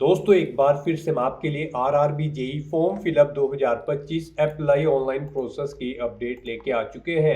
दोस्तों एक बार फिर से मैं आपके लिए RRB JE form fill up 2025 apply online process की अपडेट लेके आ चुके हैं।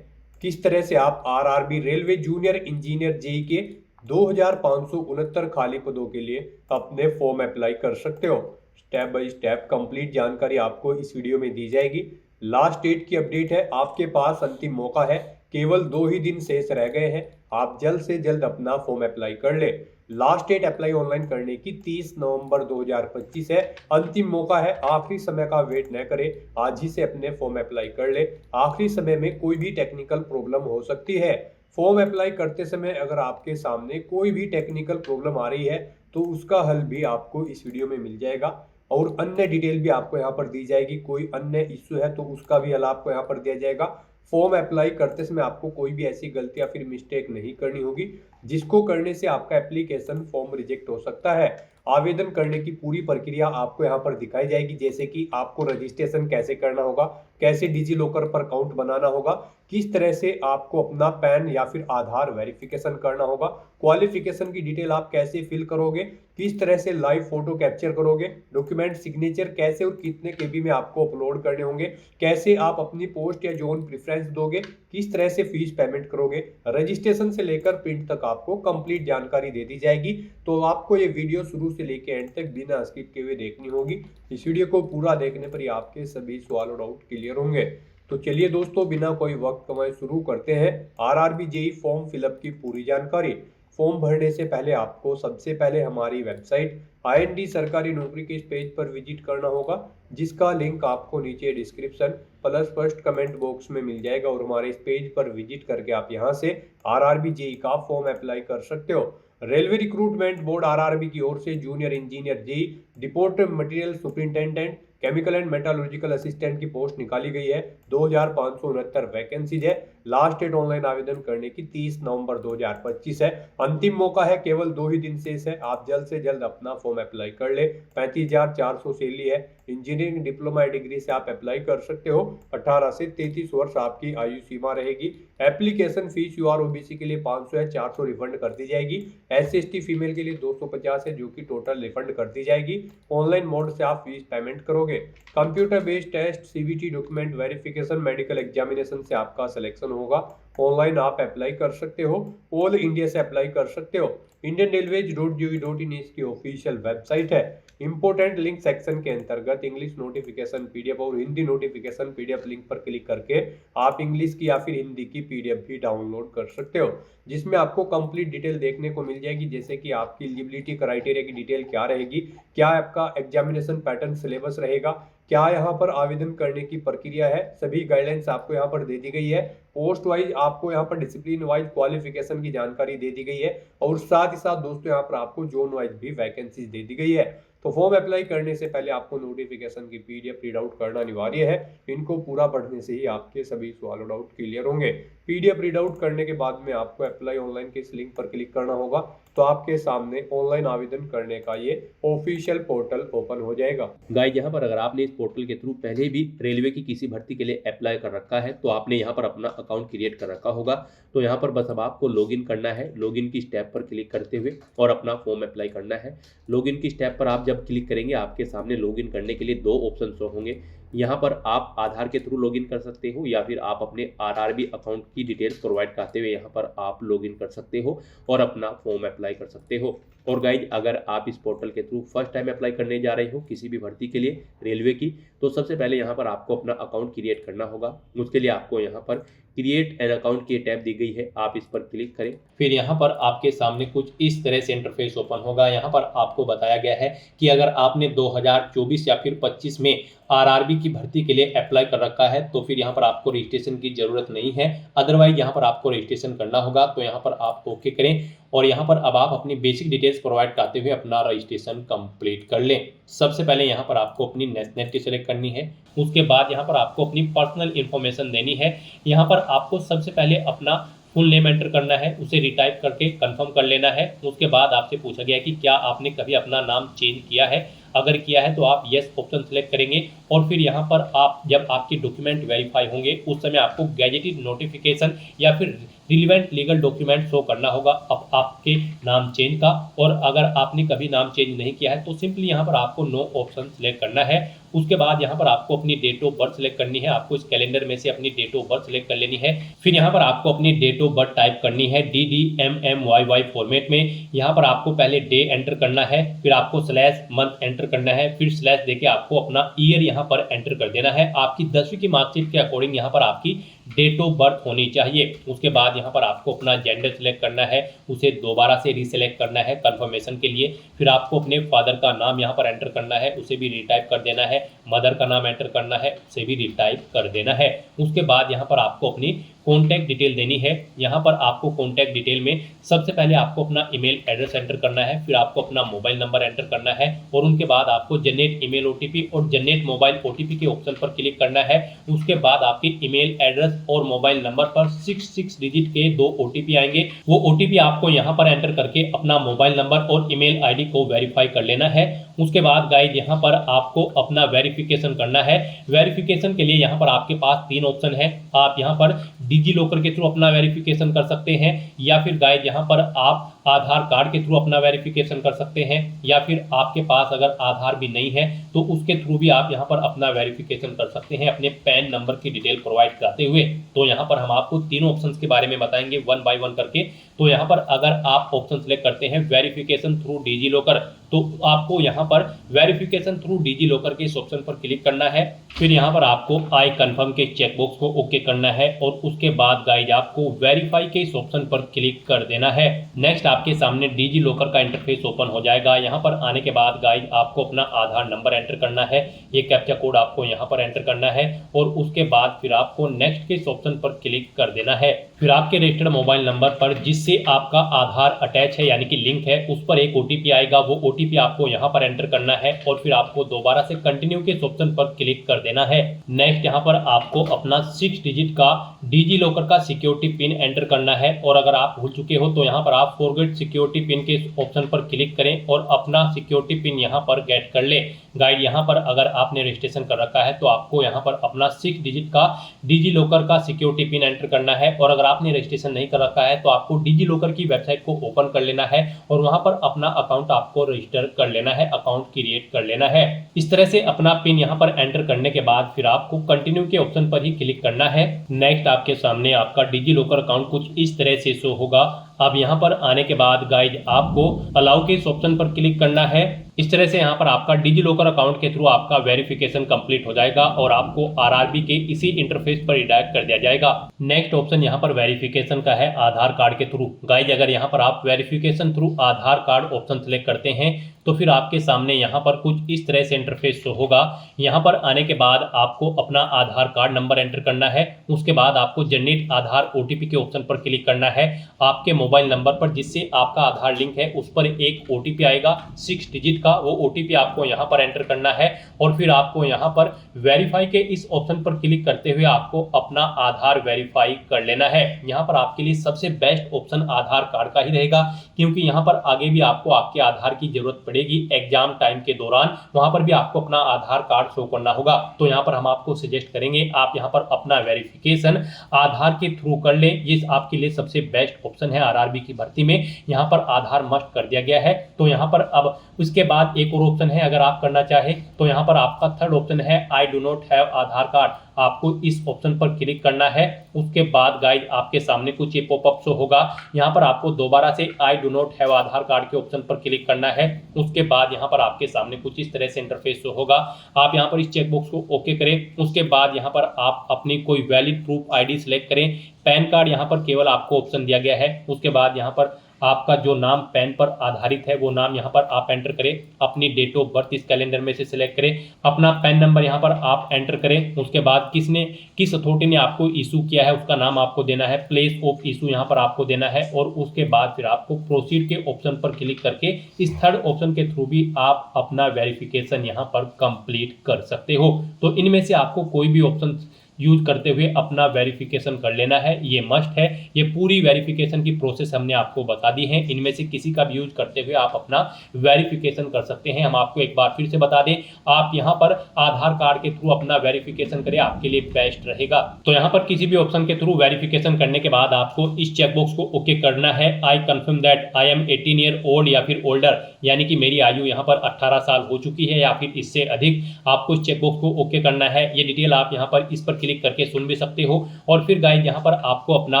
किस तरह से आप RRB railway junior engineer JE के 2569 खाली पदों के लिए अपने फॉर्म अप्लाई कर सकते हो। स्टेप बाय स्टेप कंप्लीट जानकारी आपको इस वीडियो में दी जाएगी। लास्ट डेट की अपडेट है, आपके पास अंतिम मौका है, केवल 2 ही दिन शेष रह गए हैं। आप जल्द से जल्द अपना फॉर्म अप्लाई कर ले। लास्ट डेट अप्लाई ऑनलाइन करने की 30 नवंबर 2025 है। अंतिम मौका है, आखिरी समय का वेट न करें, आज ही से अपने फॉर्म अप्लाई कर ले। आखिरी समय में कोई भी टेक्निकल प्रॉब्लम हो सकती है। फॉर्म अप्लाई करते समय अगर आपके सामने कोई भी टेक्निकल प्रॉब्लम आ रही है तो उसका हल भी आपको इस वीडियो में मिल जाएगा और अन्य डिटेल भी आपको यहाँ पर दी जाएगी। कोई अन्य इश्यू है तो उसका भी हल आपको यहाँ पर दिया जाएगा। फॉर्म अप्लाई करते समय आपको कोई भी ऐसी गलती या फिर मिस्टेक नहीं करनी होगी जिसको करने से आपका एप्लीकेशन फॉर्म रिजेक्ट हो सकता है। आवेदन करने की पूरी प्रक्रिया आपको यहाँ पर दिखाई जाएगी, जैसे कि आपको रजिस्ट्रेशन कैसे करना होगा, कैसे डिजी लॉकर पर अकाउंट बनाना होगा, किस तरह से आपको अपना पैन या फिर आधार वेरिफिकेशन करना होगा, क्वालिफिकेशन की डिटेल आप कैसे फिल करोगे, किस तरह से लाइव फोटो कैप्चर करोगे, डॉक्यूमेंट सिग्नेचर कैसे और कितने केबी में आपको अपलोड करने होंगे, कैसे आप अपनी पोस्ट या जोन प्रेफरेंस दोगे, किस तरह से फीस पेमेंट करोगे, रजिस्ट्रेशन से लेकर प्रिंट तक आपको कंप्लीट जानकारी दे दी जाएगी। तो आपको ये वीडियो शुरू से लेकर एंड तक बिना स्किप किए हुए देखनी होगी। इस वीडियो को पूरा देखने पर ही आपके सभी सवाल और डाउट क्लियर होंगे। तो चलिए दोस्तों, बिना कोई वक्त कमाए शुरू करते हैं आरआरबी जेई फॉर्म फिलअप की पूरी जानकारी। फॉर्म भरने से पहले आपको सबसे पहले हमारी वेबसाइट आईएनडी सरकारी नौकरी के इस पेज पर विजिट करना होगा, जिसका लिंक आपको नीचे description plus first comment box में मिल जाएगा। और हमारे इस पेज पर विजिट करके आप यहां से आरआरबी जेई का फॉर्म अप्लाई कर सकते हो। रेलवे रिक्रूटमेंट बोर्ड आरआरबी की ओर से junior engineer JE depot material superintendent chemical and metallurgical assistant की पोस्ट निकाली गई है। 2569 वैकेंसीज है। लास्ट डेट ऑनलाइन आवेदन करने की 30 नवंबर 2025 है। अंतिम मौका है, केवल 2 ही दिन शेष है। आप जल्द से जल्द अपना फॉर्म अप्लाई कर ले। 35,400 सैलरी है। इंजीनियरिंग डिप्लोमा डिग्री से आप अप्लाई कर सकते हो। 18 से 33 वर्ष आपकी आयु सीमा रहेगी। एप्लीकेशन फीस यूआर ओबीसी के लिए 500 है, 400 रिफंड कर दी जाएगी। SC/ST फीमेल के लिए 250 है, जो कि टोटल रिफंड कर दी जाएगी। ऑनलाइन मोड से आप फीस पेमेंट करोगे। Computer based test, CBT document verification, medical examination से आपका सिलेक्शन होगा। ऑनलाइन आप अप्लाई कर सकते हो। ऑल इंडिया से अप्लाई कर सकते हो। indianrailways.gov.in इसकी ऑफिशियल वेबसाइट है। इंपोर्टेंट लिंक सेक्शन के अंतर्गत इंग्लिश नोटिफिकेशन पीडीएफ और हिंदी नोटिफिकेशन पीडीएफ लिंक पर क्लिक करके आप इंग्लिश की या फिर हिंदी की पीडीएफ भी डाउनलोड कर सकते हो, जिसमें आपको कंप्लीट डिटेल देखने को मिल जाएगी, जैसे कि आपकी एलिजिबिलिटी क्राइटेरिया की डिटेल क्या रहेगी, क्या आपका एग्जामिनेशन पैटर्न सिलेबस रहेगा, क्या यहाँ पर आवेदन करने की प्रक्रिया है। सभी गाइडलाइंस आपको यहाँ पर दे दी गई है। पोस्ट वाइज आपको यहाँ पर डिसिप्लिन वाइज क्वालिफिकेशन की जानकारी दे दी गई है और साथ ही साथ दोस्तों यहाँ पर आपको जोन वाइज भी वैकेंसी दे दी गई है। तो फॉर्म अप्लाई करने से पहले आपको नोटिफिकेशन की पीडीएफ रीड आउट करना अनिवार्य है। इनको पूरा पढ़ने से ही आपके सभी सवाल और डाउट क्लियर होंगे। पीडीएफ रीड आउट करने के बाद में आपको अप्लाई ऑनलाइन के इस लिंक पर क्लिक करना होगा, तो आपके सामने ऑनलाइन आवेदन करने का ये ऑफिशियल पोर्टल ओपन हो जाएगा। गाइस, यहाँ पर अगर आपने इस पोर्टल के थ्रू पहले भी रेलवे की किसी भर्ती के लिए अप्लाई कर रखा है तो आपने यहाँ पर अपना अकाउंट क्रिएट कर रखा होगा। तो यहाँ पर बस अब आपको लॉगिन करना है। लॉगिन की स्टेप पर क्लिक करते हुए और अपना फॉर्म अप्लाई करना है। लॉगिन की स्टेप पर आप जब क्लिक करेंगे आपके सामने लॉगिन करने के लिए 2 ऑप्शन शो होंगे। यहाँ पर आप आधार के थ्रू लॉगिन कर सकते हो या फिर आप अपने आरआरबी अकाउंट की डिटेल्स प्रोवाइड करते हुए यहाँ पर आप लॉगिन कर सकते हो और अपना फॉर्म अप्लाई कर सकते हो। और गाइज, अगर आप इस पोर्टल के थ्रू फर्स्ट टाइम अप्लाई करने जा रहे हो किसी भी भर्ती के लिए रेलवे की, तो सबसे पहले यहाँ पर आपको अपना अकाउंट क्रिएट करना होगा। उसके लिए आपको यहाँ पर क्रिएट एन अकाउंट की टैब दी गई है, आप इस पर क्लिक करें। फिर यहाँ पर आपके सामने कुछ इस तरह से इंटरफेस ओपन होगा। यहाँ पर आपको बताया गया है कि अगर आपने 2024 या फिर 25 में आरआरबी की भर्ती के लिए अप्लाई कर रखा है तो फिर यहाँ पर आपको रजिस्ट्रेशन की जरूरत नहीं है। अदरवाइज यहाँ पर आपको रजिस्ट्रेशन करना होगा। तो यहाँ पर आप ओके करें और यहाँ पर अब आप अपनी बेसिक डिटेल्स प्रोवाइड करते हुए अपना रजिस्ट्रेशन कंप्लीट कर लें। सबसे पहले यहाँ पर आपको अपनी नेशनलिटी सेलेक्ट करनी है। उसके बाद यहाँ पर आपको अपनी पर्सनल इंफॉर्मेशन देनी है। यहाँ पर आपको सबसे पहले अपना फुल नेम एंटर करना है, उसे रिटाइप करके कंफर्म कर लेना है। उसके बाद आपसे पूछा गया है कि क्या आपने कभी अपना नाम चेंज किया है। अगर किया है तो आप यस ऑप्शन सेलेक्ट करेंगे और फिर यहाँ पर आप जब आपके डॉक्यूमेंट वेरीफाई होंगे उस समय आपको गैजेटेड नोटिफिकेशन या फिर रिलीवेंट लीगल डॉक्यूमेंट शो करना होगा अब आपके नाम चेंज का। और अगर आपने कभी नाम चेंज नहीं किया है तो सिंपली यहाँ पर आपको नो ऑप्शन सेलेक्ट करना है। उसके बाद यहाँ पर आपको अपनी डेट ऑफ बर्थ सेलेक्ट करनी है। आपको इस कैलेंडर में से अपनी डेट ऑफ बर्थ सेलेक्ट कर लेनी है। फिर यहाँ पर आपको अपनी डेट ऑफ बर्थ टाइप करनी है DDMMYY फॉर्मेट में। यहाँ पर आपको पहले डे एंटर करना है, फिर आपको स्लैश मंथ एंटर करना है, फिर स्लैश देके आपको अपना ईयर यहाँ पर एंटर कर देना है। आपकी 10वीं की मार्कशीट के अकॉर्डिंग यहाँ पर आपकी डेट ऑफ बर्थ होनी चाहिए। उसके बाद यहाँ पर आपको अपना जेंडर सेलेक्ट करना है, उसे दोबारा से रीसेलेक्ट करना है कंफर्मेशन के लिए। फिर आपको अपने फादर का नाम यहाँ पर एंटर करना है, उसे भी रीटाइप कर देना है। मदर का नाम एंटर करना है, उसे भी रीटाइप कर देना है। उसके बाद यहाँ पर आपको अपनी कॉन्टैक्ट डिटेल देनी है। यहाँ पर आपको कॉन्टैक्ट डिटेल में सबसे पहले आपको अपना ईमेल एड्रेस एंटर करना है, फिर आपको अपना मोबाइल नंबर एंटर करना है और उनके बाद आपको जनरेट ईमेल OTP और जनरेट मोबाइल OTP के ऑप्शन पर क्लिक करना है। उसके बाद आपके ईमेल एड्रेस और मोबाइल नंबर पर 6 डिजिट के 2 OTP आएंगे। वो OTP आपको यहाँ पर एंटर करके अपना मोबाइल नंबर और ईमेल ID को वेरीफाई कर लेना है। उसके बाद गाइज यहाँ पर आपको अपना वेरिफिकेशन करना है। वेरिफिकेशन के लिए यहाँ पर आपके पास 3 ऑप्शन है। आप यहाँ पर डिजी लॉकर के थ्रू अपना वेरिफिकेशन कर सकते हैं, या फिर गाइज यहाँ पर आप आधार कार्ड के थ्रू अपना वेरिफिकेशन कर सकते हैं, या फिर आपके पास अगर आधार भी नहीं है तो उसके थ्रू भी आप यहाँ पर अपना वेरिफिकेशन कर सकते हैं अपने पैन नंबर की डिटेल प्रोवाइड कराते हुए। तो यहाँ पर हम आपको तीनों ऑप्शंस के बारे में बताएंगे 1 बाय 1 करके। तो यहाँ पर अगर आप ऑप्शन सेलेक्ट करते हैं वेरिफिकेशन थ्रू डिजी लॉकर, तो आपको यहाँ पर वेरिफिकेशन थ्रू डिजी लॉकर के इस ऑप्शन पर क्लिक करना है। फिर यहाँ पर आपको आई कंफर्म के चेकबॉक्स को ओके करना है और उसके बाद गाइज आपको वेरीफाई के इस ऑप्शन पर क्लिक कर देना है। नेक्स्ट आपके सामने डिजी लॉकर का इंटरफेस ओपन हो जाएगा। यहाँ पर आने के बाद गाइज आपको अपना आधार नंबर एंटर करना है, ये कैप्चा कोड आपको यहाँ पर एंटर करना है और उसके बाद फिर आपको नेक्स्ट के इस ऑप्शन पर क्लिक कर देना है। फिर आपके रजिस्टर्ड मोबाइल नंबर पर जिससे आपका आधार अटैच है यानी कि लिंक है, उस पर एक OTP आएगा। वो OTP आपको यहाँ पर एंटर करना है और फिर आपको दोबारा से कंटिन्यू के इस ऑप्शन पर क्लिक कर देना है। नेक्स्ट यहाँ पर आपको अपना 6 डिजिट का डिजी लॉकर का सिक्योरिटी पिन एंटर करना है और अगर आप भूल चुके हो तो यहाँ पर आप फॉरगेट सिक्योरिटी पिन के ऑप्शन पर क्लिक करें और अपना सिक्योरिटी पिन यहाँ पर गेट कर ले। गाइड यहाँ पर अगर आपने रजिस्ट्रेशन कर रखा है तो आपको यहाँ पर अपना 6 डिजिट का डिजी लॉकर का सिक्योरिटी पिन एंटर करना है और अगर आपने रजिस्ट्रेशन नहीं कर रखा है तो आपको डिजी लॉकर की वेबसाइट को ओपन कर लेना है और वहां पर अपना अकाउंट आपको रजिस्टर कर लेना है, अकाउंट क्रिएट कर लेना है। इस तरह से अपना पिन यहाँ पर एंटर करने के बाद फिर आपको कंटिन्यू के ऑप्शन पर ही क्लिक करना है। नेक्स्ट आपके सामने आपका डिजी लॉकर अकाउंट कुछ इस तरह से शो होगा। अब यहाँ पर आने के बाद गाइज आपको अलाउ के इस ऑप्शन पर क्लिक करना है। इस तरह से यहाँ पर आपका डिजी लॉकर अकाउंट के थ्रू आपका वेरिफिकेशन कंप्लीट हो जाएगा और आपको RRB के इसी इंटरफेस पर रिडायरेक्ट कर दिया जाएगा। नेक्स्ट ऑप्शन यहाँ पर वेरिफिकेशन का है आधार कार्ड के थ्रू। गाइज अगर यहाँ पर आप वेरिफिकेशन थ्रू आधार कार्ड ऑप्शन सेलेक्ट करते हैं तो फिर आपके सामने यहाँ पर कुछ इस तरह से इंटरफेस शो होगा। यहाँ पर आने के बाद आपको अपना आधार कार्ड नंबर एंटर करना है। उसके बाद आपको जनरेट आधार OTP के ऑप्शन पर क्लिक करना है। आपके मोबाइल नंबर पर जिससे आपका आधार लिंक है उस पर एक OTP आएगा 6 डिजिट का, वो OTP आपको यहाँ पर एंटर करना है और फिर आपको यहाँ पर वेरीफाई के इस ऑप्शन पर क्लिक करते हुए आपको अपना आधार वेरीफाई कर लेना है। यहाँ पर आपके लिए सबसे बेस्ट ऑप्शन आधार कार्ड का ही रहेगा क्योंकि यहाँ पर आगे भी आपको आपके आधार की जरूरत पड़ेगी एग्जाम टाइम के दौरान, वहां पर भी आपको अपना आधार कार्ड शो करना होगा। तो यहाँ पर हम आपको सजेस्ट करेंगे आप यहाँ पर अपना वेरिफिकेशन आधार के थ्रू कर लें। ये आपके लिए सबसे बेस्ट ऑप्शन है। RRB की भर्ती में यहाँ पर आधार मस्ट कर दिया गया है। तो यहाँ पर अब उसके बाद एक और ऑप्शन है, अगर आप करना चाहे तो यहाँ पर आपका थर्ड ऑप्शन है I do not have Aadhaar card. आपको इस ऑप्शन पर क्लिक करना है। उसके बाद गाइड आपके सामने कुछ ये पॉपअप शो होगा। यहाँ पर आपको दोबारा से I do not have Aadhaar card के ऑप्शन पर क्लिक करना है। उसके बाद यहाँ पर आपके सामने कुछ इस तरह से इंटरफेस शो होगा। आप यहाँ पर इस चेकबॉक्स को ओके करें। उसके बाद यहाँ पर आप अपनी कोई वैलिड प्रूफ ID सिलेक्ट करें। पैन कार्ड यहाँ पर केवल आपको ऑप्शन दिया गया है। उसके बाद यहाँ पर आपका जो नाम पैन पर आधारित है वो नाम यहाँ पर आप एंटर करें। अपनी डेट ऑफ बर्थ इस कैलेंडर में से सिलेक्ट करें। अपना पैन नंबर यहाँ पर आप एंटर करें। उसके बाद किस अथॉरिटी ने आपको इशू किया है उसका नाम आपको देना है। प्लेस ऑफ इशू यहाँ पर आपको देना है और उसके बाद फिर आपको प्रोसीड के ऑप्शन पर क्लिक करके इस थर्ड ऑप्शन के थ्रू भी आप अपना वेरिफिकेशन यहाँ पर कंप्लीट कर सकते हो। तो इनमें से आपको कोई भी ऑप्शन यूज करते हुए अपना वेरिफिकेशन कर लेना है, ये मस्ट है। ये पूरी वेरिफिकेशन की प्रोसेस हमने आपको बता दी है, इनमें से किसी का भी यूज करते हुए आप अपना वेरिफिकेशन कर सकते हैं। हम आपको एक बार फिर से बता दें, आप यहाँ पर आधार कार्ड के थ्रू अपना वेरिफिकेशन करें, आपके लिए बेस्ट रहेगा। तो यहाँ पर किसी भी ऑप्शन के थ्रू वेरिफिकेशन करने के बाद आपको इस चेकबॉक्स को ओके करना है, I confirm that I am 18 year old या फिर ओल्डर, यानी कि मेरी आयु यहाँ पर 18 साल हो चुकी है या फिर इससे अधिक। आपको इस चेकबॉक्स को ओके करना है। ये डिटेल आप यहाँ पर इस पर क्लिक करके सुन भी सकते हो। और फिर गाइस यहाँ पर आपको अपना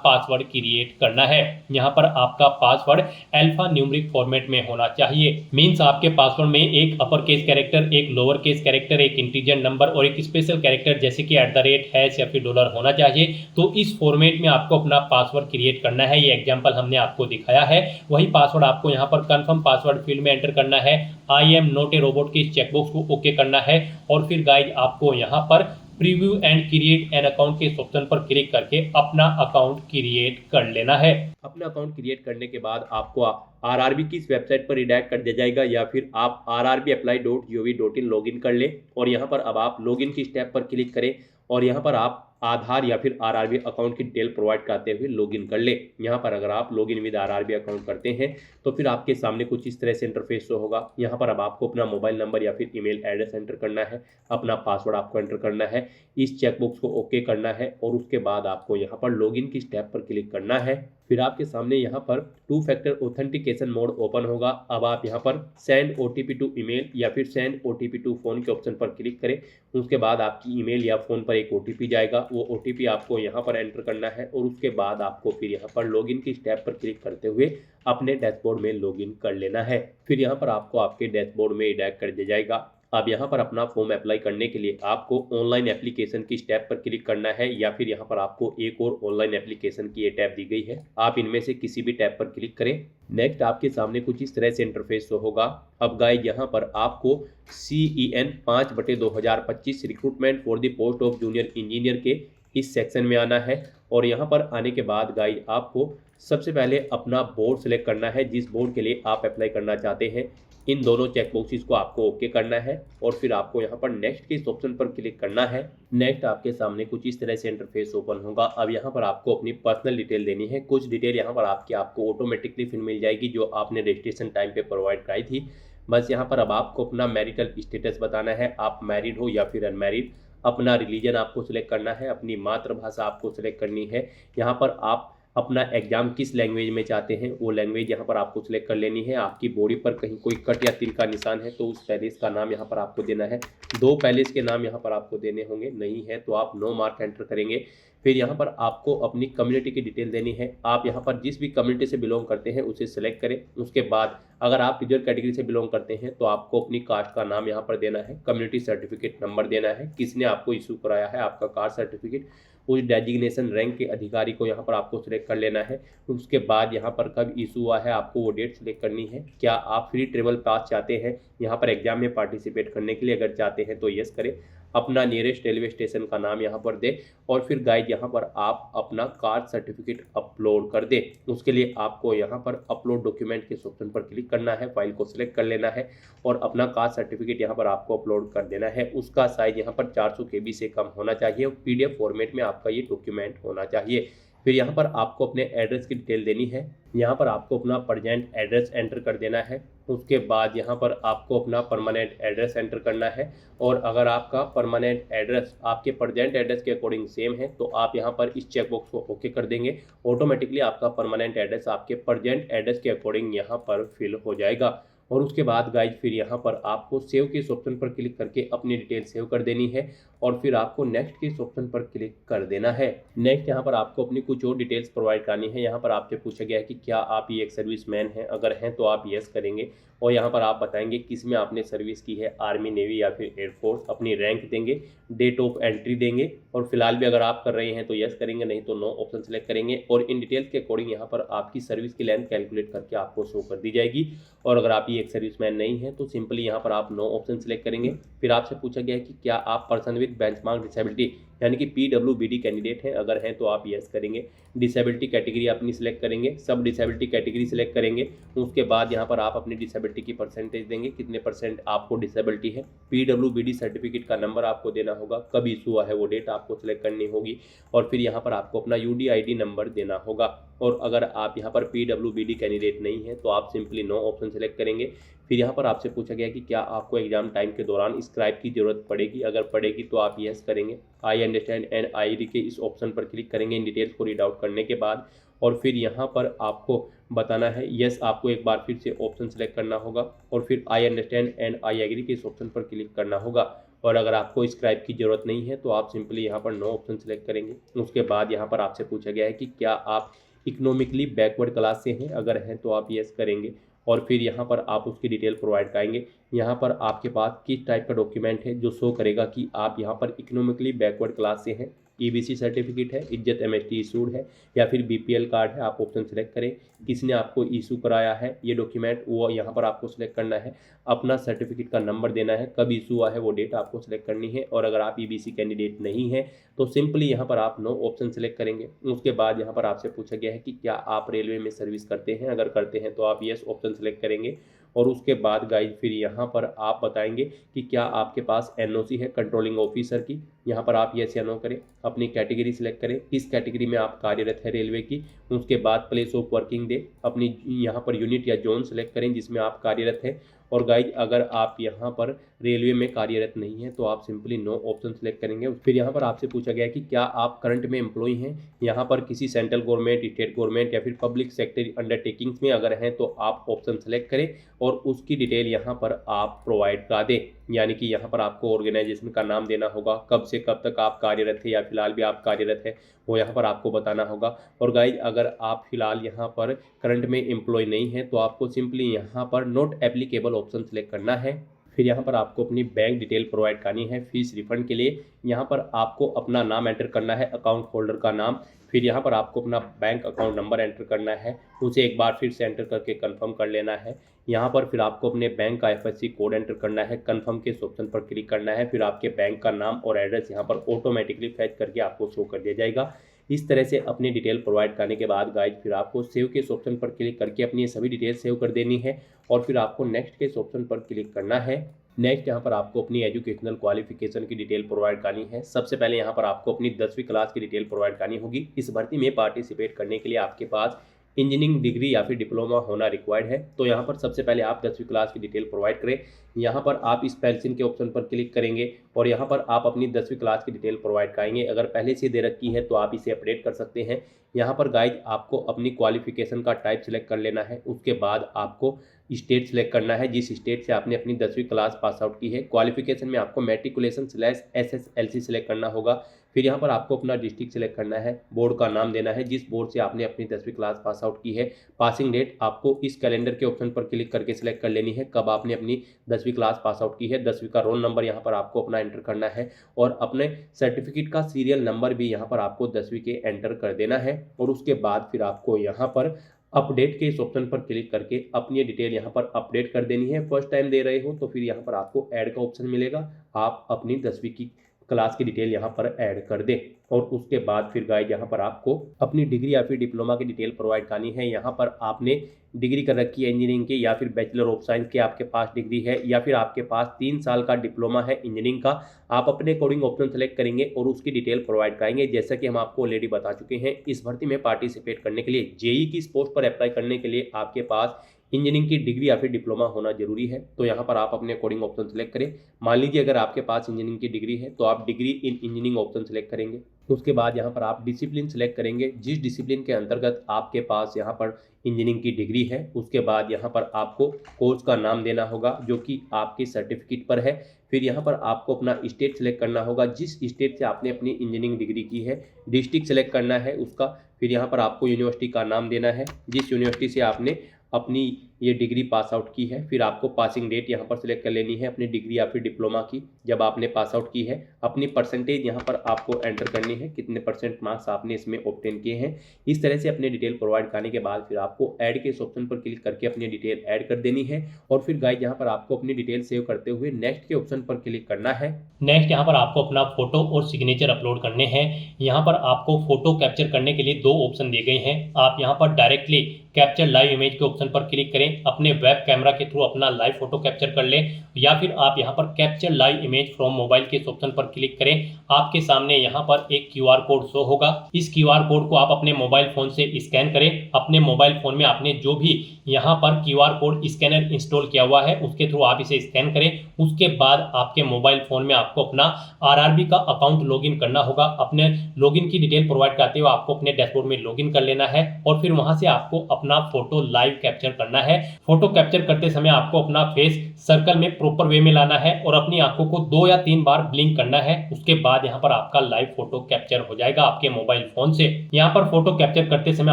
पासवर्ड क्रिएट करना है। यहाँ पर आपका पासवर्ड अल्फा न्यूमेरिक फॉर्मेट में होना चाहिए। मींस आपके पासवर्ड में एक अपर केस कैरेक्टर, एक लोअर केस कैरेक्टर, एक इंटीजर नंबर और एक स्पेशल कैरेक्टर जैसे कि @ या फिर डॉलर होना चाहिए। तो इस फॉर्मेट में आपको अपना पासवर्ड क्रिएट करना है। ये एग्जांपल हमने आपको दिखाया है। वही पासवर्ड आपको यहाँ पर कंफर्म पासवर्ड फील्ड में एंटर करना है। I am not a robot के इस चेकबॉक्स को ओके करना है। और फिर गाइज आपको यहाँ पर preview and create an account के ऑप्शन पर क्लिक करके अपना अकाउंट क्रिएट कर लेना है। अपना अकाउंट क्रिएट करने के बाद आपको आरआरबी की इस वेबसाइट पर रिडायरेक्ट कर दिया जाएगा, या फिर आप rrbapply.gov.in लॉगिन कर लें। और यहाँ पर अब आप लॉगिन की स्टेप पर क्लिक करें और यहाँ पर आप आधार या फिर आरआरबी अकाउंट की डिटेल प्रोवाइड करते हुए लॉगिन कर ले। यहाँ पर अगर आप लॉगिन विद आरआरबी अकाउंट करते हैं तो फिर आपके सामने कुछ इस तरह से इंटरफेस शो होगा। यहाँ पर अब आपको अपना मोबाइल नंबर या फिर ईमेल एड्रेस एंटर करना है, अपना पासवर्ड आपको एंटर करना है, इस चेकबॉक्स को ओके करना है और उसके बाद आपको यहाँ पर लॉगिन की स्टेप पर क्लिक करना है। फिर आपके सामने यहाँ पर 2 फैक्टर ऑथेंटिकेशन मोड ओपन होगा। अब आप यहाँ पर सेंड ओटीपी टू ईमेल या फिर सेंड ओटीपी टू फोन के ऑप्शन पर क्लिक करें। उसके बाद आपकी ईमेल या फोन पर एक ओटीपी जाएगा, वो ओटीपी आपको यहाँ पर एंटर करना है और उसके बाद आपको फिर यहाँ पर लॉगिन की स्टेप पर क्लिक करते हुए अपने डैशबोर्ड में लॉगिन कर लेना है। फिर यहाँ पर आपको आपके डैशबोर्ड में रिडायरेक्ट कर दिया जाएगा। अब यहाँ पर अपना फॉर्म अप्लाई करने के लिए आपको ऑनलाइन एप्लीकेशन की स्टेप पर क्लिक करना है, या फिर यहाँ पर आपको एक और ऑनलाइन एप्लीकेशन की ये टैब दी गई है, आप इनमें से किसी भी टैब पर क्लिक करें। नेक्स्ट आपके सामने कुछ इस तरह से इंटरफेस शो होगा। अब गाइस यहाँ पर आपको CEN 5/2025 recruitment for the post of junior engineer के इस सेक्शन में आना है। और यहाँ पर आने के बाद गाइस आपको सबसे पहले अपना बोर्ड सेलेक्ट करना है, जिस बोर्ड के लिए आप अप्लाई करना चाहते हैं। इन दोनों चेकबॉक्सेस को आपको ओके करना है और फिर आपको यहाँ पर नेक्स्ट के इस ऑप्शन पर क्लिक करना है। नेक्स्ट आपके सामने कुछ इस तरह से इंटरफेस ओपन होगा। अब यहाँ पर आपको अपनी पर्सनल डिटेल देनी है। कुछ डिटेल यहाँ पर आपको ऑटोमेटिकली फिर मिल जाएगी जो आपने रजिस्ट्रेशन टाइम पे प्रोवाइड कराई थी। बस यहाँ पर अब आपको अपना मैरिटल स्टेटस बताना है, आप मैरिड हो या फिर अनमैरिड। अपना रिलीजन आपको सिलेक्ट करना है, अपनी मातृभाषा आपको सिलेक्ट करनी है। यहाँ पर आप अपना एग्जाम किस लैंग्वेज में चाहते हैं वो लैंग्वेज यहाँ पर आपको सिलेक्ट कर लेनी है। आपकी बॉडी पर कहीं कोई कट या तिल का निशान है तो उस पैलेस का नाम यहाँ पर आपको देना है। 2 पैलेस के नाम यहाँ पर आपको देने होंगे, नहीं है तो आप नो मार्क एंटर करेंगे। फिर यहाँ पर आपको अपनी कम्युनिटी की डिटेल देनी है। आप यहाँ पर जिस भी कम्युनिटी से बिलोंग करते हैं उसे सेलेक्ट करें। उसके बाद अगर आप रिजर्व कैटेगरी से बिलोंग करते हैं तो आपको अपनी कास्ट का नाम यहाँ पर देना है, कम्युनिटी सर्टिफिकेट नंबर देना है, किसने आपको इशू कराया है आपका कास्ट सर्टिफिकेट, उस डेजिग्नेशन रैंक के अधिकारी को यहाँ पर आपको सिलेक्ट कर लेना है। उसके बाद यहाँ पर कब इशू हुआ है आपको वो डेट सिलेक्ट करनी है। क्या आप फ्री ट्रेवल पास चाहते हैं यहाँ पर एग्जाम में पार्टिसिपेट करने के लिए, अगर चाहते हैं तो यस करें। अपना नियरेस्ट रेलवे स्टेशन का नाम यहाँ पर दें और फिर गाइड यहाँ पर आप अपना कास्ट सर्टिफिकेट अपलोड कर दें। उसके लिए आपको यहाँ पर अपलोड डॉक्यूमेंट के ऑप्शन पर क्लिक करना है, फाइल को सिलेक्ट कर लेना है और अपना कास्ट सर्टिफिकेट यहाँ पर आपको अपलोड कर देना है। उसका साइज यहाँ पर 400 KB से कम होना चाहिए और PDF फॉर्मेट में आपका ये डॉक्यूमेंट होना चाहिए। फिर यहाँ पर आपको अपने एड्रेस की डिटेल देनी है। यहाँ पर आपको अपना प्रेजेंट एड्रेस एंटर कर देना है। उसके बाद यहाँ पर आपको अपना परमानेंट एड्रेस एंटर करना है और अगर आपका परमानेंट एड्रेस आपके प्रेजेंट एड्रेस के अकॉर्डिंग सेम है तो आप यहाँ पर इस चेकबॉक्स को ओके कर देंगे। ऑटोमेटिकली आपका परमानेंट एड्रेस आपके प्रेजेंट एड्रेस के अकॉर्डिंग यहाँ पर फिल हो जाएगा। और उसके बाद गाइज फिर यहाँ पर आपको सेव के इस ऑप्शन पर क्लिक करके अपनी डिटेल सेव कर देनी है और फिर आपको नेक्स्ट के इस ऑप्शन पर क्लिक कर देना है। नेक्स्ट यहाँ पर आपको अपनी कुछ और डिटेल्स प्रोवाइड करनी है। यहाँ पर आपसे पूछा गया है कि क्या आप ये एक सर्विसमैन हैं, अगर हैं तो आप यस करेंगे और यहाँ पर आप बताएंगे किस में आपने सर्विस की है, आर्मी, नेवी या फिर एयरफोर्स। अपनी रैंक देंगे, डेट ऑफ एंट्री देंगे और फिलहाल भी अगर आप कर रहे हैं तो यस करेंगे, नहीं तो नो ऑप्शन सेलेक्ट करेंगे और इन डिटेल्स के अकॉर्डिंग यहाँ पर आपकी सर्विस की लेंथ कैलकुलेट करके आपको शो कर दी जाएगी। और अगर आप ये एक सर्विसमैन नहीं है तो सिंपली यहाँ पर आप नो ऑप्शन सेलेक्ट करेंगे। फिर आपसे पूछा गया है कि क्या आप पर्सन विद बेंचमार्क डिसेबिलिटी यानी कि PWBD कैंडिडेट हैं, अगर हैं तो आप यस करेंगे। डिसेबिलिटी कैटेगरी अपनी सिलेक्ट करेंगे, सब डिसेबिलिटी कैटेगरी सिलेक्ट करेंगे। उसके बाद यहाँ पर आप अपनी डिसेबिलिटी की परसेंटेज देंगे, कितने % आपको डिसेबिलिटी है। PWBD सर्टिफिकेट का नंबर आपको देना होगा, कब इशू हुआ है वो डेट आपको सिलेक्ट करनी होगी और फिर यहाँ पर आपको अपना UDID नंबर देना होगा। और अगर आप यहाँ पर PWBD कैंडिडेट नहीं है तो आप सिंपली नो ऑप्शन सेलेक्ट करेंगे। फिर यहाँ पर आपसे पूछा गया कि क्या आपको एग्जाम टाइम के दौरान स्क्राइब की ज़रूरत पड़ेगी, अगर पड़ेगी तो आप यस करेंगे। आई अंडरस्टैंड एंड आई रीड के इस ऑप्शन पर क्लिक करेंगे इन डिटेल्स को रीड आउट करने के बाद, और फिर यहाँ पर आपको बताना है यस, आपको एक बार फिर से ऑप्शन सेलेक्ट करना होगा और फिर I understand and I agree के इस ऑप्शन पर क्लिक करना होगा। और अगर आपको स्क्राइब की ज़रूरत नहीं है तो आप सिंपली यहाँ पर नो ऑप्शन सेलेक्ट करेंगे। उसके बाद यहाँ पर आपसे पूछा गया है कि क्या आप इकोनॉमिकली बैकवर्ड क्लास से हैं, अगर हैं तो आप यस करेंगे और फिर यहाँ पर आप उसकी डिटेल प्रोवाइड कराएंगे। यहाँ पर आपके पास किस टाइप का डॉक्यूमेंट है जो शो करेगा कि आप यहाँ पर इकोनॉमिकली बैकवर्ड क्लास से हैं। EBC सर्टिफिकेट है, इज्जत MST इशूड है या फिर BPL कार्ड है, आप ऑप्शन सेलेक्ट करें। किसने आपको इशू कराया है ये डॉक्यूमेंट, वो यहाँ पर आपको सिलेक्ट करना है। अपना सर्टिफिकेट का नंबर देना है, कब इशू हुआ है वो डेट आपको सिलेक्ट करनी है। और अगर आप EBC कैंडिडेट नहीं है तो सिंपली यहाँ पर आप नो ऑप्शन सेलेक्ट करेंगे। उसके बाद यहाँ पर आपसे पूछा गया है कि क्या आप रेलवे में सर्विस करते हैं, अगर करते हैं तो आप यस ऑप्शन सेलेक्ट करेंगे। और उसके बाद गाइज फिर यहाँ पर आप बताएंगे कि क्या आपके पास NOC है कंट्रोलिंग ऑफिसर की, यहाँ पर आप यस या नो करें। अपनी कैटेगरी सिलेक्ट करें, किस कैटेगरी में आप कार्यरत है रेलवे की। उसके बाद प्लेस ऑफ वर्किंग डे, अपनी यहाँ पर यूनिट या जोन सेलेक्ट करें जिसमें आप कार्यरत हैं। और गाइज अगर आप यहाँ पर रेलवे में कार्यरत नहीं है तो आप सिंपली नो ऑप्शन सेलेक्ट करेंगे। फिर यहाँ पर आपसे पूछा गया है कि क्या आप करंट में एम्प्लॉय हैं, यहाँ पर किसी सेंट्रल गवर्नमेंट, स्टेट गवर्नमेंट या फिर पब्लिक सेक्टर अंडरटेकिंग्स में अगर हैं तो आप ऑप्शन सेलेक्ट करें और उसकी डिटेल यहाँ पर आप प्रोवाइड करा दें। यानी कि यहाँ पर आपको ऑर्गेनाइजेशन का नाम देना होगा, कब से कब तक आप कार्यरत है या फिलहाल भी आप कार्यरत है वो यहाँ पर आपको बताना होगा। और गाइज अगर आप फिलहाल यहाँ पर करंट में एम्प्लॉय नहीं है तो आपको सिंपली यहाँ पर नॉट एप्लीकेबल ऑप्शन सेलेक्ट करना है। फिर यहाँ पर आपको अपनी बैंक डिटेल प्रोवाइड करनी है फीस रिफंड के लिए। यहाँ पर आपको अपना नाम एंटर करना है, अकाउंट होल्डर का नाम। फिर यहाँ पर आपको अपना बैंक अकाउंट नंबर एंटर करना है, उसे एक बार फिर से एंटर करके कंफर्म कर लेना है। यहाँ पर फिर आपको अपने बैंक का FSC कोड एंटर करना है, कंफर्म के इस ऑप्शन पर क्लिक करना है। फिर आपके बैंक का नाम और एड्रेस यहाँ पर ऑटोमेटिकली फैच करके आपको शो कर दिया जाएगा। इस तरह से अपनी डिटेल प्रोवाइड करने के बाद गाइज फिर आपको सेव के इस ऑप्शन पर क्लिक करके अपनी ये सभी डिटेल सेव कर देनी है और फिर आपको नेक्स्ट के इस ऑप्शन पर क्लिक करना है। नेक्स्ट यहाँ पर आपको अपनी एजुकेशनल क्वालिफिकेशन की डिटेल प्रोवाइड करनी है। सबसे पहले यहाँ पर आपको अपनी 10वीं क्लास की डिटेल प्रोवाइड करनी होगी। इस भर्ती में पार्टिसिपेट करने के लिए आपके पास इंजीनियरिंग डिग्री या फिर डिप्लोमा होना रिक्वायर्ड है। तो यहाँ पर सबसे पहले आप 10वीं क्लास की डिटेल प्रोवाइड करें। यहाँ पर आप स्पेल्सिंग के ऑप्शन पर क्लिक करेंगे और यहाँ पर आप अपनी 10वीं क्लास की डिटेल प्रोवाइड कराएंगे। अगर पहले से दे रखी है तो आप इसे अपडेट कर सकते हैं। यहाँ पर गाइज आपको अपनी क्वालिफिकेशन का टाइप सेलेक्ट कर लेना है। उसके बाद आपको स्टेट सेलेक्ट करना है, जिस स्टेट से आपने अपनी 10वीं क्लास पास आउट की है। क्वालिफिकेशन में आपको मैट्रिकुलेशन/SSLC सेलेक्ट करना होगा। फिर यहाँ पर आपको अपना डिस्ट्रिक्ट सेलेक्ट करना है, बोर्ड का नाम देना है जिस बोर्ड से आपने अपनी 10वीं क्लास पास आउट की है। पासिंग डेट आपको इस कैलेंडर के ऑप्शन पर क्लिक करके सिलेक्ट कर लेनी है, कब आपने अपनी 10वीं क्लास पास आउट की है। 10वीं का रोल नंबर यहाँ पर आपको अपना एंटर करना है और अपने सर्टिफिकेट का सीरियल नंबर भी यहाँ पर आपको 10वीं के एंटर कर देना है। और उसके बाद फिर आपको यहाँ पर अपडेट के इस ऑप्शन पर क्लिक करके अपनी डिटेल यहाँ पर अपडेट कर देनी है। फर्स्ट टाइम दे रहे हो तो फिर यहाँ पर आपको ऐड का ऑप्शन मिलेगा, आप अपनी 10वीं की क्लास की डिटेल यहाँ पर ऐड कर दें। और उसके बाद फिर गाइज यहाँ पर आपको अपनी डिग्री या फिर डिप्लोमा की डिटेल प्रोवाइड करनी है। यहाँ पर आपने डिग्री कर रखी है इंजीनियरिंग की या फिर बैचलर ऑफ साइंस की आपके पास डिग्री है या फिर आपके पास 3 साल का डिप्लोमा है इंजीनियरिंग का, आप अपने अकॉर्डिंग ऑप्शन सेलेक्ट करेंगे और उसकी डिटेल प्रोवाइड कराएंगे। जैसा कि हम आपको ऑलरेडी बता चुके हैं, इस भर्ती में पार्टिसिपेट करने के लिए जेई की इस पोस्ट पर अप्लाई करने के लिए आपके पास इंजीनियरिंग की डिग्री या फिर डिप्लोमा होना जरूरी है। तो यहाँ पर आप अपने अकॉर्डिंग ऑप्शन सेलेक्ट करें। मान लीजिए अगर आपके पास इंजीनियरिंग की डिग्री है तो आप degree in engineering option select करेंगे। उसके बाद यहाँ पर आप डिसिप्लिन सेलेक्ट करेंगे, जिस डिसिप्लिन के अंतर्गत आपके पास यहाँ पर इंजीनियरिंग की डिग्री है। उसके बाद यहाँ पर आपको कोर्स का नाम देना होगा जो कि आपके सर्टिफिकेट पर है। फिर यहाँ पर आपको अपना स्टेट सेलेक्ट करना होगा, जिस स्टेट से आपने अपनी इंजीनियरिंग डिग्री की है। डिस्ट्रिक्ट सेलेक्ट करना है उसका। फिर यहाँ पर आपको यूनिवर्सिटी का नाम देना है, जिस यूनिवर्सिटी से आपने अपनी ये डिग्री पास आउट की है। फिर आपको पासिंग डेट यहाँ पर सिलेक्ट कर लेनी है अपनी डिग्री या फिर डिप्लोमा की, जब आपने पास आउट की है। अपनी परसेंटेज यहाँ पर आपको एंटर करनी है, कितने परसेंट मार्क्स आपने इसमें ऑब्टेन किए हैं। इस तरह से अपने डिटेल प्रोवाइड करने के बाद फिर आपको ऐड के इस ऑप्शन पर क्लिक करके अपनी डिटेल ऐड कर देनी है। और फिर गाइस यहाँ पर आपको अपनी डिटेल सेव करते हुए नेक्स्ट के ऑप्शन पर क्लिक करना है। नेक्स्ट यहाँ पर आपको अपना फोटो और सिग्नेचर अपलोड करने हैं। यहाँ पर आपको फोटो कैप्चर करने के लिए दो ऑप्शन दिए गए हैं। आप यहाँ पर डायरेक्टली कैप्चर लाइव इमेज के ऑप्शन पर क्लिक करें, अपने वेब कैमरा के थ्रू अपना लाइव फोटो कैप्चर कर लें, या फिर आप यहाँ पर capture live image from mobile के ऑप्शन पर क्लिक करें। आपके सामने यहाँ पर एक QR कोड शो होगा। इस QR कोड को आप अपने मोबाइल फोन से स्कैन करें। अपने मोबाइल फोन में आपने जो भी यहाँ पर QR कोड स्कैनर इंस्टॉल किया हुआ है उसके थ्रू आप इसे स्कैन करें। उसके बाद आपके मोबाइल फोन में आपको अपना RRB का अकाउंट लॉगिन करना होगा। अपने लॉगिन की डिटेल प्रोवाइड करते हुए आपको अपने डैशबोर्ड में लॉगिन कर लेना है और फिर वहां से आपको अपना फोटो लाइव कैप्चर करना है। फोटो कैप्चर करते समय आपको अपना फेस सर्कल में प्रॉपर वे में लाना है और अपनी आंखों को 2 या 3 बार ब्लिंक करना है। उसके बाद यहाँ पर आपका लाइव फोटो कैप्चर हो जाएगा आपके मोबाइल फोन से। यहाँ पर फोटो कैप्चर करते समय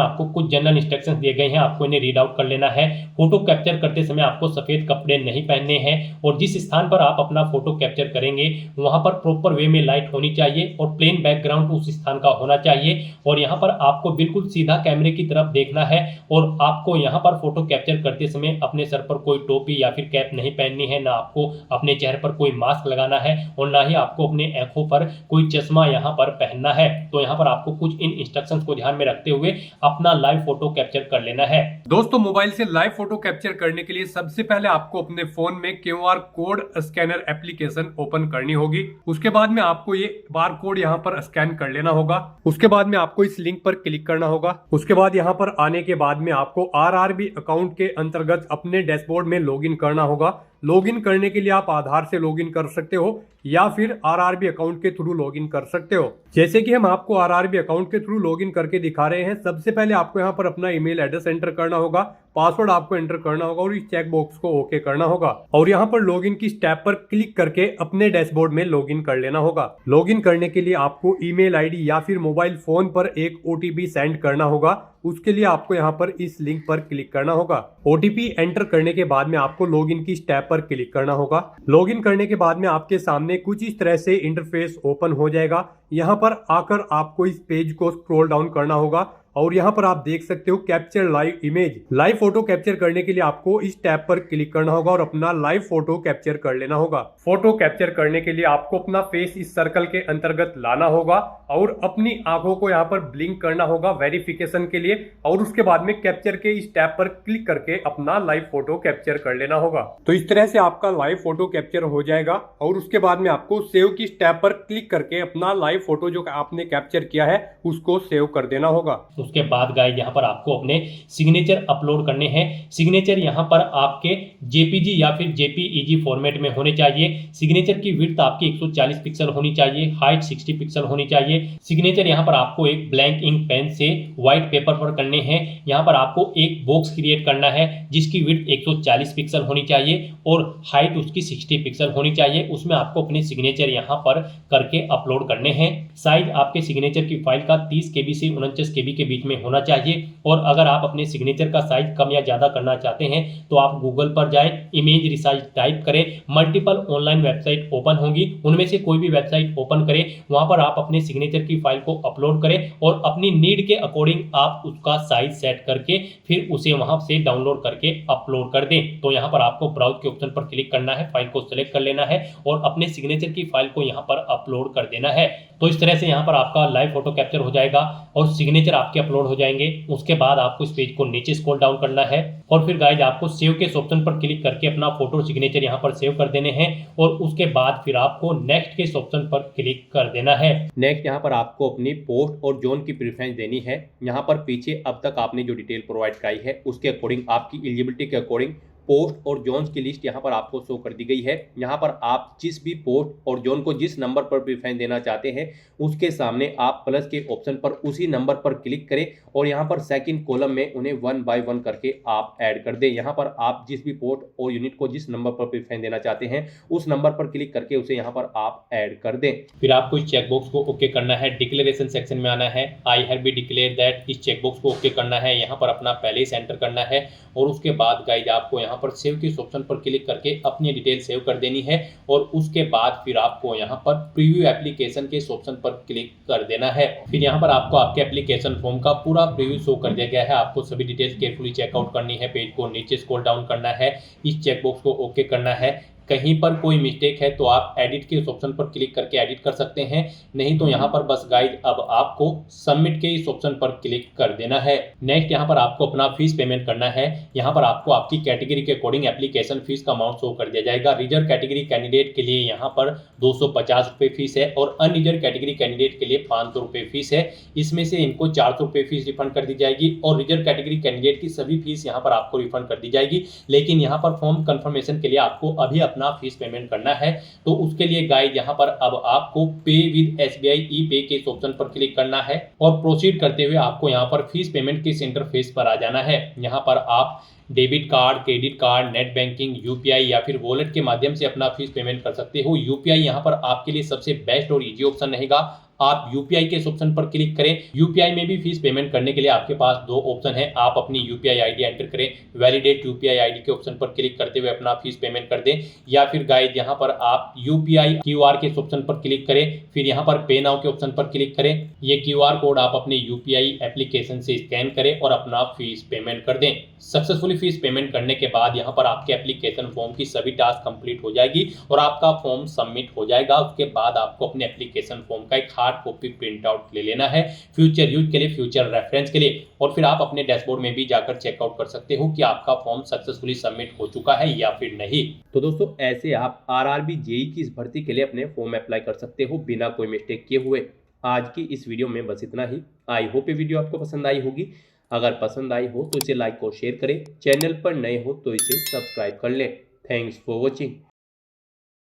आपको कुछ जनरल इंस्ट्रक्शंस दिए गए हैं, आपको इन्हें रीड आउट कर लेना है। फोटो कैप्चर करते समय आपको सफेद कपड़े नहीं पहनने हैं और जिस स्थान पर आप अपना फोटो कैप्चर करेंगे वहां पर प्रॉपर वे में लाइट होनी चाहिए और प्लेन बैकग्राउंड उस स्थान का होना चाहिए। और यहाँ पर आपको बिल्कुल सीधा कैमरे की तरफ देखना है और आपको यहाँ पर फोटो कैप्चर करते समय अपने सर पर कोई टोपी या फिर कैप नहीं पहननी है, ना आपको अपने चेहरे पर कोई मास्क लगाना है और ना ही आपको अपने आंखों पर कोई चश्मा यहाँ पर पहनना है। तो यहाँ पर आपको कुछ इन इंस्ट्रक्शंस को ध्यान में रखते हुए अपना लाइव फोटो कैप्चर कर लेना है। दोस्तों, मोबाइल से लाइव फोटो कैप्चर करने के लिए सबसे पहले आपको अपने फोन में QR code scanner application open करनी होगी। उसके बाद में आपको ये बार कोड यहाँ पर स्कैन कर लेना होगा। उसके बाद में आपको इस लिंक पर क्लिक करना होगा। उसके बाद यहाँ पर आने के बाद में आपको RRB अकाउंट के अंतर्गत अपने डैशबोर्ड में लॉगिन करना होगा। लॉगिन करने के लिए आप आधार से लॉगिन कर सकते हो या फिर RRB अकाउंट के थ्रू लॉगिन कर सकते हो। जैसे कि हम आपको RRB अकाउंट के थ्रू लॉगिन करके दिखा रहे हैं। सबसे पहले आपको यहाँ पर अपना ईमेल एड्रेस एंटर करना होगा, पासवर्ड आपको एंटर करना होगा और इस चेक बॉक्स को ओके करना होगा और यहाँ पर लॉगिन की स्टेप पर क्लिक करके अपने डैशबोर्ड में लॉगिन कर लेना होगा। लॉगिन करने के लिए आपको ईमेल आईडी या फिर मोबाइल फोन पर एक OTP सेंड करना होगा। उसके लिए आपको यहाँ पर इस लिंक पर क्लिक करना होगा। OTP एंटर करने के बाद में आपको लॉगिन की स्टेप पर क्लिक करना होगा। लॉगिन करने के बाद में आपके सामने कुछ इस तरह से इंटरफेस ओपन हो जाएगा। यहाँ पर आकर आपको इस पेज को स्क्रॉल डाउन करना होगा और यहाँ पर आप देख सकते हो capture live image. Live photo capture करने के लिए आपको इस टैब पर क्लिक करना होगा और अपना लाइव फोटो कैप्चर कर लेना होगा। फोटो कैप्चर करने के लिए आपको अपना फेस इस सर्कल के अंतर्गत लाना होगा और अपनी आंखों को यहाँ पर ब्लिंक करना होगा वेरिफिकेशन के लिए और उसके बाद में कैप्चर के इस टैब पर क्लिक करके अपना लाइव फोटो कैप्चर कर लेना होगा। तो इस तरह से आपका लाइव फोटो कैप्चर हो जाएगा और उसके बाद में आपको सेव की टैब पर क्लिक करके अपना लाइव फोटो जो आपने कैप्चर किया है उसको सेव कर देना होगा। उसके बाद गाइस यहाँ पर आपको अपने सिग्नेचर अपलोड करने हैं। सिग्नेचर यहाँ पर आपके JPG या फिर JPEG फॉर्मेट में होने चाहिए। सिग्नेचर की विड्थ आपकी 140 पिक्सल होनी चाहिए, हाइट 60 पिक्सल होनी चाहिए। सिग्नेचर यहाँ पर आपको एक ब्लैंक इंक पेन से व्हाइट पेपर पर करने हैं। यहाँ पर आपको एक बॉक्स क्रिएट करना है जिसकी विड्थ 140 पिक्सल होनी चाहिए और हाइट उसकी 60 पिक्सल होनी चाहिए। उसमें आपको अपने सिग्नेचर यहाँ पर करके अपलोड करने हैं। साइज आपके सिग्नेचर की फाइल का 30 KB से 49 KB के बीच में होना चाहिए। और अगर आप अपने सिग्नेचर का साइज कम या ज्यादा करना चाहते हैं तो आप गूगल पर जाएं, इमेज रिसाइज टाइप करें, मल्टीपल ऑनलाइन वेबसाइट ओपन होंगी, उनमें से कोई भी वेबसाइट ओपन करें, वहां पर आप अपने सिग्नेचर की फाइल को अपलोड करें और अपनी नीड के अकॉर्डिंग आप उसका साइज सेट करके फिर उसे वहां से डाउनलोड करके अपलोड कर दें। तो यहाँ पर आपको ब्राउज के ऑप्शन पर क्लिक करना है, फाइल को सिलेक्ट कर लेना है और अपने सिग्नेचर की फाइल को यहाँ पर अपलोड कर देना है। तो इस तरह से यहाँ पर आपका लाइव फोटो कैप्चर हो जाएगा और सिग्नेचर आपके अपलोड हो जाएंगे। उसके बाद आपको इस पेज को नीचे स्क्रॉल डाउन करना है और फिर गाइज आपको सेव के ऑप्शन पर क्लिक करके अपना फोटो सिग्नेचर यहाँ पर सेव कर देने हैं और उसके बाद फिर आपको नेक्स्ट के ऑप्शन पर क्लिक कर देना है। नेक्स्ट यहाँ पर आपको अपनी पोस्ट और जोन की प्रेफरेंस देनी है। यहाँ पर पीछे अब तक आपने जो डिटेल प्रोवाइड कराई है उसके अकॉर्डिंग आपकी एलिजिबिलिटी के अकॉर्डिंग पोस्ट और जोन्स की लिस्ट यहाँ पर आपको शो कर दी गई है। यहाँ पर आप जिस भी पोस्ट और जोन को जिस नंबर पर प्रीफरेंस देना चाहते हैं उसके सामने आप प्लस के ऑप्शन पर उसी नंबर पर क्लिक करें और यहाँ पर सेकंड कॉलम में उन्हें 1 बाय 1 करके आप ऐड कर दें। यहाँ पर आप जिस भी पोस्ट और यूनिट को जिस नंबर पर प्रीफरेंस देना चाहते हैं उस नंबर पर क्लिक करके उसे यहाँ पर आप ऐड कर दें। फिर आपको इस चेकबॉक्स को ओके करना है, डिक्लेरेशन सेक्शन में आना है, I have be declare that, इस चेकबॉक्स को ओके करना है, यहाँ पर अपना पहले ही एंटर करना है और उसके बाद गाइज आपको यहाँ पर सेव के ऑप्शन पर क्लिक करके अपनी डिटेल सेव कर देनी है और उसके बाद फिर आपको यहाँ पर प्रीव्यू एप्लीकेशन के ऑप्शन पर क्लिक कर देना है। फिर यहाँ पर आपको आपके एप्लीकेशन फॉर्म का पूरा प्रीव्यू शो कर दिया गया है। आपको सभी डिटेल्स केयरफुली चेकआउट करनी है, पेज को नीचे स्क्रॉल डाउन करना है, इस चेकबॉक्स को ओके करना है। कहीं पर कोई मिस्टेक है तो आप एडिट के ऑप्शन पर क्लिक करके एडिट कर सकते हैं, नहीं तो यहाँ पर बस गाइज अब आपको सबमिट के इस ऑप्शन पर क्लिक कर देना है। नेक्स्ट यहाँ पर आपको अपना फीस पेमेंट करना है। यहाँ पर आपको आपकी कैटेगरी के अकॉर्डिंग एप्लीकेशन फीस का अमाउंट शो कर दिया जाएगा। रिजर्व कैटेगरी कैंडिडेट के लिए यहाँ पर 250 रुपये फीस है और अनरिजर्व कैटेगरी कैंडिडेट के लिए 500 रुपये फीस है। इसमें से इनको 400 रुपये फीस रिफंड कर दी जाएगी और रिजर्व कैटेगरी कैंडिडेट की सभी फीस यहाँ पर आपको रिफंड कर दी जाएगी। लेकिन यहाँ पर फॉर्म कंफर्मेशन के लिए आपको अभी अपना फीस पेमेंट करना है, तो उसके लिए गाइड यहाँ पर अब आपको पे विद SBI ई पे के ऑप्शन पर क्लिक करना है और प्रोसीड करते हुए आपको यहाँ पर फीस पेमेंट के इंटरफेस पर आ जाना है। यहाँ पर आप debit card, credit card, net banking, UPI या फिर वॉलेट के माध्यम से अपना फीस पेमेंट कर सकते हो। UPI यहाँ पर आपके लिए सबसे बेस्ट और इजी ऑप्शन रहेगा। आप UPI के ऑप्शन पर क्लिक करें। UPI में भी फीस पेमेंट करने के लिए आपके पास दो ऑप्शन है। आप अपनी UPI ID एंटर करें, वैलिडेट UPI ID के ऑप्शन पर क्लिक करते हुए अपना फीस पेमेंट कर दें, या फिर गाइड यहाँ पर आप UPI QR के ऑप्शन पर क्लिक करें, फिर यहाँ पर पे नाउ के ऑप्शन पर क्लिक करें। ये QR कोड आप अपने UPI एप्लीकेशन से स्कैन करें और अपना फीस पेमेंट कर दें। सक्सेसफुली फीस पेमेंट करने के बाद यहाँ पर आपके एप्लीकेशन फॉर्म की सभी टास्क कंप्लीट हो जाएगी और आपका फॉर्म सबमिट हो जाएगा। उसके बाद आपको अपने एप्लीकेशन फॉर्म का एक हार्ड कॉपी प्रिंट आउट ले लेना है फ्यूचर यूज के लिए, फ्यूचर रेफरेंस के लिए, और फिर आप अपने डैशबोर्ड में भी जाकर चेकआउट कर सकते हो कि आपका फॉर्म सक्सेसफुली सबमिट हो चुका है या फिर नहीं। तो दोस्तों ऐसे आप RRB JEE की इस भर्ती के लिए अपने फॉर्म अप्लाई कर सकते हो बिना कोई मिस्टेक किए हुए। आज की इस वीडियो में बस इतना ही। आई होप ये वीडियो आपको पसंद आई होगी। अगर पसंद आई हो तो इसे लाइक और शेयर करें, चैनल पर नए हो तो इसे सब्सक्राइब कर लें। Thanks for watching.